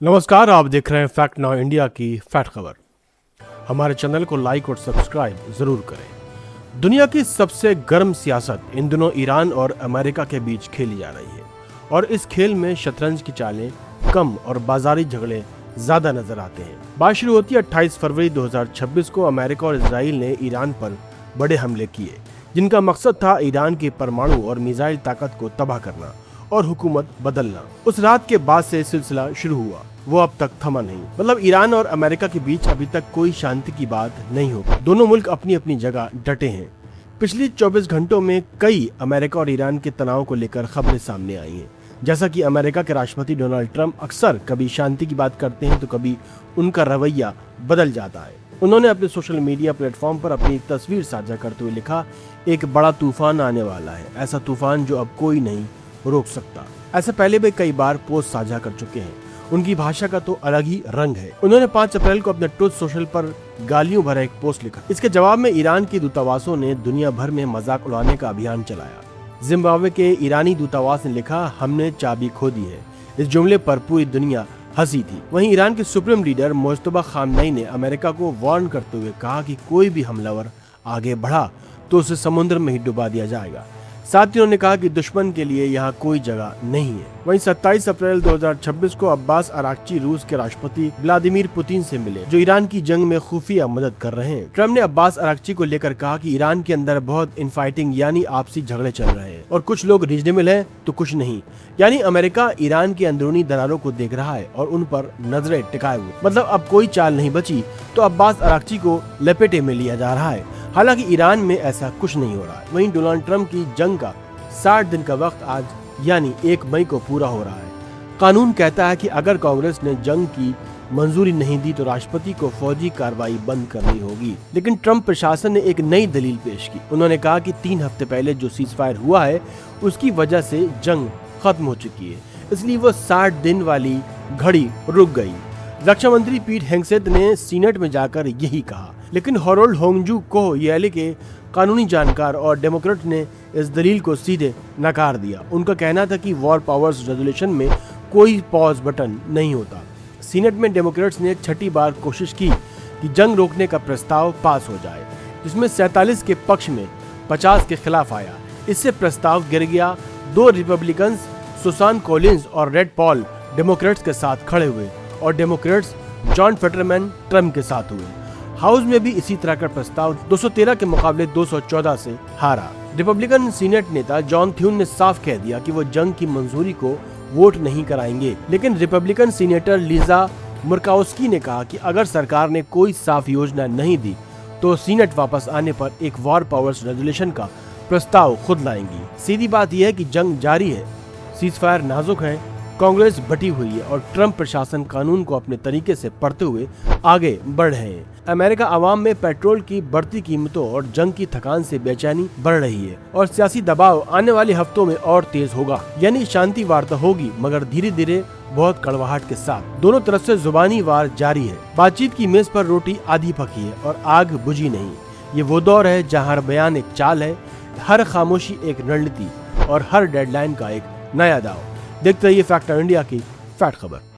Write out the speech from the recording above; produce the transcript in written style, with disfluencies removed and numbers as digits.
नमस्कार, आप देख रहे हैं फैक्ट नाउ इंडिया की फैक्ट खबर। हमारे चैनल को लाइक और सब्सक्राइब जरूर करें। दुनिया की सबसे गर्म सियासत इन दिनों ईरान और अमेरिका के बीच खेली जा रही है और इस खेल में शतरंज की चालें कम और बाजारी झगड़े ज्यादा नजर आते हैं। बात शुरू होती है 28 फरवरी 2026 को। अमेरिका और इजराइल ने ईरान पर बड़े हमले किए, जिनका मकसद था ईरान की परमाणु और मिसाइल ताकत को तबाह करना और हुकूमत बदलना। उस रात के बाद से सिलसिला शुरू हुआ, वो अब तक थमा नहीं। मतलब ईरान और अमेरिका के बीच अभी तक कोई शांति की बात नहीं हो। दोनों मुल्क अपनी अपनी जगह डटे हैं। पिछली 24 घंटों में कई अमेरिका और ईरान के तनाव को लेकर खबरें सामने आई हैं। जैसा कि अमेरिका के राष्ट्रपति डोनाल्ड ट्रंप अक्सर कभी शांति की बात करते हैं तो कभी उनका रवैया बदल जाता है। उन्होंने अपने सोशल मीडिया प्लेटफॉर्म पर अपनी तस्वीर साझा करते हुए लिखा, एक बड़ा तूफान आने वाला है, ऐसा तूफान जो अब कोई नहीं रोक सकता। ऐसे पहले भी कई बार पोस्ट साझा कर चुके हैं। उनकी भाषा का तो अलग ही रंग है। उन्होंने 5 अप्रैल को अपने ट्रूथ सोशल पर गालियों भरा एक पोस्ट लिखा। इसके जवाब में ईरान के दूतावासों ने दुनिया भर में मजाक उड़ाने का अभियान चलाया। जिम्बाब्वे के ईरानी दूतावास ने लिखा, हमने चाबी खो दी है। इस जुमले पर पूरी दुनिया हंसी थी। वहीं ईरान के सुप्रीम लीडर मुस्तफा खामनई ने अमेरिका को वार्न करते हुए कहा कि कोई भी हमलावर आगे बढ़ा तो उसे समुद्र में ही डुबा दिया जाएगा। साथ ही उन्होंने कहा कि दुश्मन के लिए यहाँ कोई जगह नहीं है। वहीं 27 अप्रैल 2026 को अब्बास अराक्ची रूस के राष्ट्रपति व्लादिमीर पुतिन से मिले, जो ईरान की जंग में खुफिया मदद कर रहे हैं। ट्रम्प ने अब्बास अराक्ची को लेकर कहा कि ईरान के अंदर बहुत इनफाइटिंग यानी आपसी झगड़े चल रहे हैं और कुछ लोग रीजनेबल हैं तो कुछ नहीं। यानी अमेरिका ईरान की अंदरूनी दरारों को देख रहा है और उन पर नजरें टिकाए हुए। मतलब अब कोई चाल नहीं बची तो अब्बास अराक्ची को लपेटे में लिया जा रहा है। हालांकि ईरान में ऐसा कुछ नहीं हो रहा है। वहीं डोनाल्ड ट्रंप की जंग का 60 दिन का वक्त आज यानी 1 मई को पूरा हो रहा है। कानून कहता है कि अगर कांग्रेस ने जंग की मंजूरी नहीं दी तो राष्ट्रपति को फौजी कार्रवाई बंद करनी होगी। लेकिन ट्रंप प्रशासन ने एक नई दलील पेश की। उन्होंने कहा कि 3 हफ्ते पहले जो सीजफायर हुआ है उसकी वजह से जंग खत्म हो चुकी है, इसलिए वो 60 दिन वाली घड़ी रुक गई। रक्षा मंत्री पीट हेगसेथ ने सीनेट में जाकर यही कहा। लेकिन हरोल्ड होंगजू को येले के कानूनी जानकार और डेमोक्रेट ने इस दलील को सीधे नकार दिया। उनका कहना था कि वॉर पावर्स रेजोल्यूशन में कोई पॉज बटन नहीं होता। सीनेट में डेमोक्रेट्स ने 6ठी बार कोशिश की कि जंग रोकने का प्रस्ताव पास हो जाए, जिसमें 47 के पक्ष में 50 के खिलाफ आया। इससे प्रस्ताव गिर गया। 2 रिपब्लिकन सुसान कॉलिंस और रेड पॉल डेमोक्रेट्स के साथ खड़े हुए और डेमोक्रेट्स जॉन फेटरमैन ट्रम्प के साथ हुए। हाउस में भी इसी तरह का प्रस्ताव 213 के मुकाबले 214 से हारा। रिपब्लिकन सीनेट नेता जॉन थ्यून ने साफ कह दिया कि वो जंग की मंजूरी को वोट नहीं कराएंगे। लेकिन रिपब्लिकन सीनेटर लीजा मुर्काउस्की ने कहा कि अगर सरकार ने कोई साफ योजना नहीं दी तो सीनेट वापस आने पर एक वॉर पावर्स रेजोल्यूशन का प्रस्ताव खुद लाएंगी। सीधी बात यह है कि जंग जारी है, सीजफायर नाजुक है, कांग्रेस बटी हुई है और ट्रंप प्रशासन कानून को अपने तरीके से पढ़ते हुए आगे बढ़ रहे हैं। अमेरिका आवाम में पेट्रोल की बढ़ती कीमतों और जंग की थकान से बेचैनी बढ़ रही है और सियासी दबाव आने वाले हफ्तों में और तेज होगा। यानी शांति वार्ता होगी, मगर धीरे धीरे बहुत कड़वाहट के साथ। दोनों तरफ से जुबानी वार जारी है। बातचीत की मेज पर रोटी आधी पकी है और आग बुझी नहीं। ये वो दौर है जहाँ हर बयान एक चाल है, हर खामोशी एक रणनीति और हर डेडलाइन का एक नया दाव। देखते रहिए फैक्ट इंडिया की फैक्ट खबर।